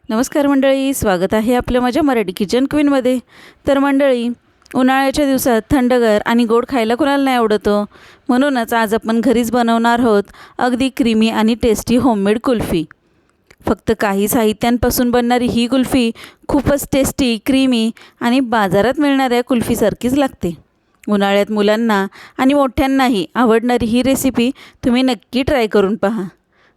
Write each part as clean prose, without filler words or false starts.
नमस्कार मंडळी, स्वागत आहे आपलं माझ्या मराठी किचन क्वीनमध्ये। तर मंडळी, उन्हाळ्याच्या दिवसात थंडगार आणि गोड खायला कोणाला नाही आवडतं। म्हणूनच आज आपण घरीच बनवणार आहोत अगदी क्रीमी आणि टेस्टी होममेड कुल्फी। फक्त काही साहित्यांपासून बनणारी ही कुल्फी खूपच टेस्टी, क्रीमी आणि बाजारात मिळणाऱ्या कुल्फीसारखीच लागते। उन्हाळ्यात मुलांना आणि मोठ्यांनाही आवडणारी ही रेसिपी तुम्ही नक्की ट्राय करून पहा।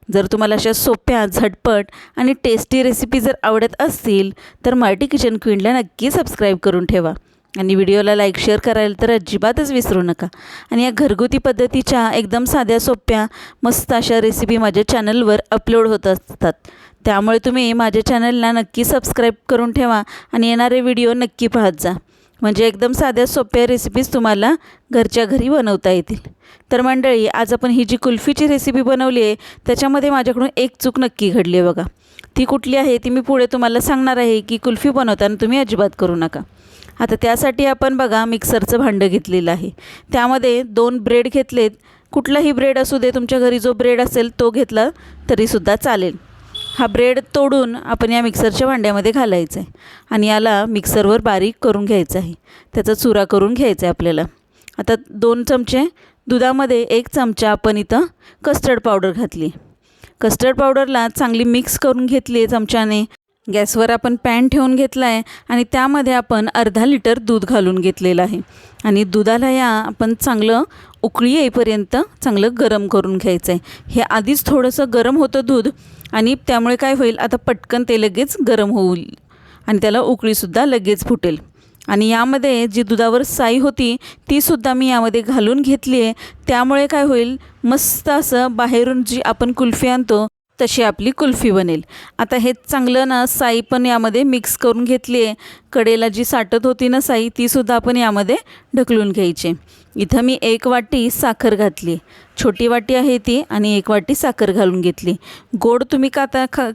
जर तुम्हाला अशा सोप्या, झटपट आणि टेस्टी रेसिपी जर आवडत असतील तर मराठी किचन क्वीनला नक्की सबस्क्राईब करून ठेवा आणि व्हिडिओला लाईक शेअर करायला तर अजिबातच विसरू नका। आणि या घरगुती पद्धतीच्या एकदम साध्या सोप्या मस्त अशा रेसिपी माझ्या चॅनलवर अपलोड होत असतात, त्यामुळे तुम्ही माझ्या चॅनलला नक्की सबस्क्राईब करून ठेवा आणि येणारे व्हिडिओ नक्की पाहत जा, म्हणजे एकदम साध्या सोप्या रेसिपीज तुम्हाला घरच्या घरी बनवता येतील। तर मंडळी, आज आपण ही जी कुल्फीची रेसिपी बनवली आहे त्याच्यामध्ये माझ्याकडून एक चूक नक्की घडली आहे बघा। ती कुठली आहे ती मी पुढे तुम्हाला सांगणार आहे की कुल्फी बनवताना तुम्ही अजिबात करू नका। आता त्यासाठी आपण बघा मिक्सरचं भांडं घेतलेलं आहे, त्यामध्ये 2 ब्रेड घेतलेत। कुठलाही ब्रेड असू दे, तुमच्या घरी जो ब्रेड असेल तो घेतला तरीसुद्धा चालेल। हा ब्रेड तोडून आपण या मिक्सरच्या भांड्यामध्ये घालायचा आहे आणि याला मिक्सरवर बारीक करून घ्यायचं आहे, त्याचा चुरा करून घ्यायचा आहे आपल्याला। आता 2 चमचे दुधामध्ये 1 चमचा आपण इथं कस्टर्ड पावडर घातली। कस्टर्ड पावडरला चांगली मिक्स करून घेतली आहे चमच्याने। गॅसवर आपण पॅन ठेवून घेतला आहे आणि त्यामध्ये आपण अर्धा लिटर दूध घालून घेतलेलं आहे आणि दुधाला या आपण चांगलं उकळी येईपर्यंत चांगलं गरम करून घ्यायचं आहे। हे आधीच थोडंसं गरम होतं दूध आणि त्यामुळे काय होईल, आता पटकन ते लगेच गरम होईल आणि त्याला उकळीसुद्धा लगेच फुटेल। आणि यामध्ये जी दुधावर साई होती तीसुद्धा मी यामध्ये घालून घेतली आहे, त्यामुळे काय होईल, मस्त असं बाहेरून जी आपण कुल्फी आणतो तशी आपली कुल्फी बनेल। आता हे चांगलं ना साई पण यामध्ये मिक्स करून घेतली आहे। कडेला जी साठत होती ना साई तीसुद्धा आपण यामध्ये ढकलून घ्यायची। इथं मी 1 वाटी साखर घातली, छोटी वाटी आहे ती, आणि 1 वाटी साखर घालून घेतली। गोड तुम्ही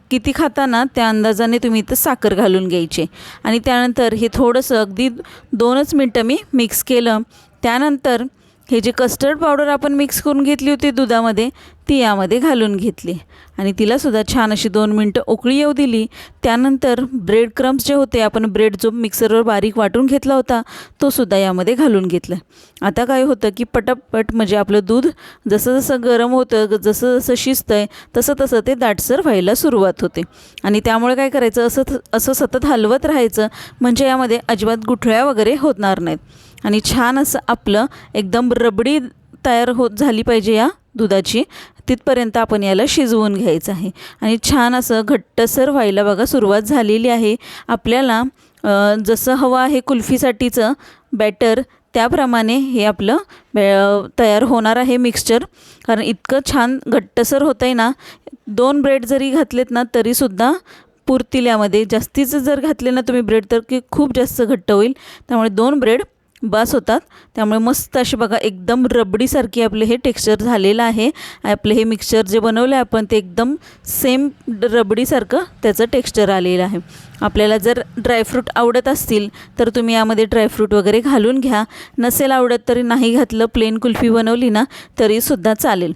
किती खाता ना त्या अंदाजाने तुम्ही इथं साखर घालून घ्यायची आणि त्यानंतर हे थोडंसं अगदी 2च मिनटं मी मिक्स केलं। त्यानंतर हे जे कस्टर्ड पावडर आपण मिक्स करून घेतली होती दुधामध्ये ती यामध्ये घालून घेतली आणि तिलासुद्धा छान अशी 2 मिनटं उकळी येऊ दिली। त्यानंतर ब्रेड क्रम्स जे होते, आपण ब्रेड जो मिक्सरवर बारीक वाटून घेतला होता तोसुद्धा यामध्ये घालून घेतला। आता काय होतं की पटापट म्हणजे आपलं दूध जसं जसं गरम होतं, जसं जसं शिजतं आहे तसं तसं ते दाटसर व्हायला सुरुवात होते आणि त्यामुळे काय करायचं, असं सतत हलवत राहायचं, म्हणजे यामध्ये अजिबात गुठळ्या वगैरे होणार नाहीत आणि छान असं आपलं एकदम रबडी तयार झाली पाहिजे या दुधाची, तिथपर्यंत आपण याला शिजवून घ्यायचं आहे आणि छान असं घट्टसर व्हायला बघा सुरुवात झालेली आहे। आपल्याला जसं हवं आहे कुल्फीसाठीचं बॅटर त्याप्रमाणे हे आपलं तयार होणार आहे मिक्सचर, कारण इतकं छान घट्टसर होतं आहे ना। 2 ब्रेड जरी घातलेत ना तरीसुद्धा पुरतील यामध्ये, जास्तीचं जर घातले ना तुम्ही ब्रेड तर की खूप जास्त घट्ट होईल, त्यामुळे 2 ब्रेड बस होतात। त्यामुळे मस्त असे बघा एकदम रबडीसारखी आपले हे टेक्स्चर झालेलं आहे। आपले हे मिक्सचर जे बनवलं आहे आपण ते एकदम सेम रबडीसारखं त्याचं टेक्स्चर आलेलं आहे। आपल्याला जर ड्रायफ्रूट आवडत असतील तर तुम्ही यामध्ये ड्रायफ्रूट वगैरे घालून घ्या, नसेल आवडत तरी नाही घातलं, प्लेन कुल्फी बनवली ना तरीसुद्धा चालेल।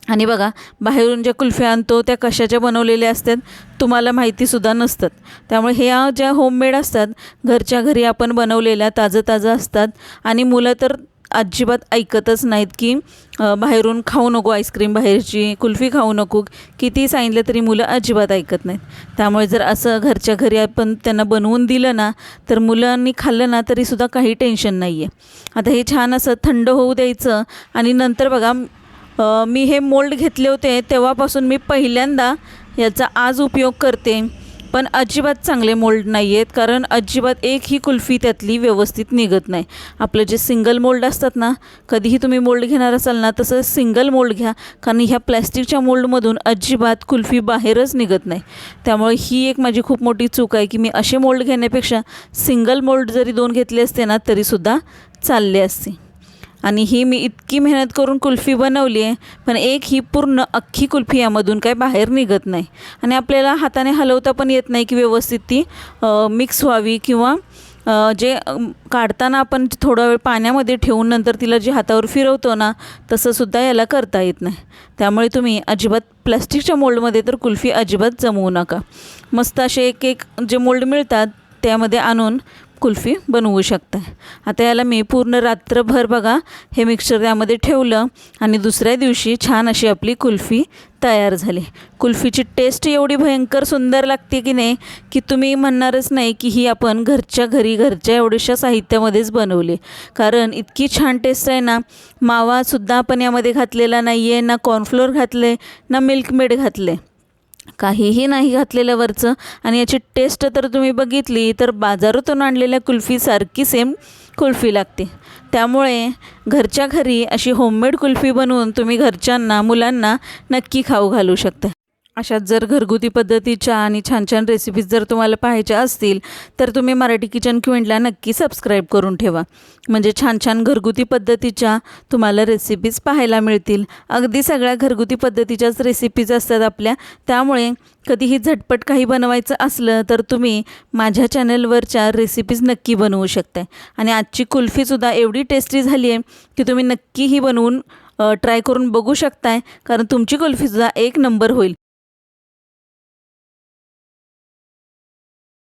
आणि बघा बाहेरून ज्या कुल्फ्या आणतो त्या कशाच्या बनवलेल्या असतात तुम्हाला माहितीसुद्धा नसतात, त्यामुळे ह्या ज्या होममेड असतात घरच्या घरी आपण बनवलेल्या ताजं असतात आणि मुलं तर अजिबात ऐकतच नाहीत की बाहेरून खाऊ नको, आईस्क्रीम बाहेरची, कुल्फी खाऊ नको, किती सांगितलं तरी मुलं अजिबात ऐकत नाहीत। त्यामुळे जर असं घरच्या घरी आपण त्यांना बनवून दिलं ना तर मुलांनी खाल्लं ना तरीसुद्धा काही टेन्शन नाही आहे। आता हे छान असं थंड होऊ द्यायचं आणि नंतर बघा मी हे मोल्ड घेतले होते तेव्हापासून मी पहिल्यांदा याचा आज उपयोग करते, पण अजिबात चांगले मोल्ड नाही आहेत, कारण अजिबात एकही कुल्फी त्यातली व्यवस्थित निघत नाही। आपलं जे सिंगल मोल्ड असतात ना, कधीही तुम्ही मोल्ड घेणार असाल ना तसं सिंगल मोल्ड घ्या, कारण ह्या प्लॅस्टिकच्या मोल्डमधून अजिबात कुल्फी बाहेरच निघत नाही। त्यामुळे ही एक माझी खूप मोठी चूक आहे की मी असे मोल्ड घेण्यापेक्षा सिंगल मोल्ड जरी 2 घेतले असते ना तरीसुद्धा चालले असते। आणि ही मी इतकी मेहनत करून कुल्फी बनवली आहे, पण एक ही पूर्ण अख्खी कुल्फी यामधून काय बाहेर निघत नाही आणि आपल्याला हाताने हलवता पण येत नाही की व्यवस्थित ती मिक्स व्हावी किंवा काढताना आपण थोडा वेळ पाण्यामध्ये ठेवून नंतर तिला जे हातावर फिरवतो ना, तसंसुद्धा याला करता येत नाही. त्यामुळे तुम्ही अजिबात प्लास्टिकच्या मोल्डमध्ये तर कुल्फी अजिबात जमवू नका. मस्त असे एक एक जे मोल्ड मिळतात त्यामध्ये आणून कुल्फी बनवू शकता. आता याला मी पूर्ण रात्रभर बघा हे मिक्सचर त्यामध्ये ठेवलं आणि दुसऱ्या दिवशी छान अशी आपली कुल्फी तयार झाली. कुल्फीची टेस्ट एवढी भयंकर सुंदर लागते की नाही, की तुम्ही म्हणणारच नाही की ही आपण घरच्या घरी घरच्या एवढ्याशा साहित्यामध्येच बनवली. कारण इतकी छान टेस्ट आहे ना. मावासुद्धा आपण यामध्ये घातलेला नाही आहे, ना कॉर्नफ्लोअर घातले, ना मिल्कमेड घातले, काहीही नाही घातलेलं वरचं. आणि याची टेस्ट तर तुम्ही बघितली तर बाजारातून आणलेल्या कुल्फीसारखी सेम कुल्फी लागते. त्यामुळे घरच्या घरी अशी होममेड कुल्फी बनवून तुम्ही घरच्यांना मुलांना नक्की खाऊ घालू शकता. अशाच जर घरगुती पद्धतीच्या आणि छान छान रेसिपीज जर तुम्हाला पाहायच्या असतील तर तुम्ही मराठी किचन क्वीनला नक्की सबस्क्राईब करून ठेवा. म्हणजे छान छान घरगुती पद्धतीच्या तुम्हाला रेसिपीज पाहायला मिळतील. अगदी सगळ्या घरगुती पद्धतीच्याच रेसिपीज असतात आपल्या. त्यामुळे कधीही झटपट काही बनवायचं असलं तर तुम्ही माझ्या चॅनलवरच्या रेसिपीज नक्की बनवू शकता. आणि आजची कुल्फीसुद्धा एवढी टेस्टी झाली आहे की तुम्ही नक्की ही बनवून ट्राय करून बघू शकताय. कारण तुमची कुल्फीसुद्धा एक नंबर होईल.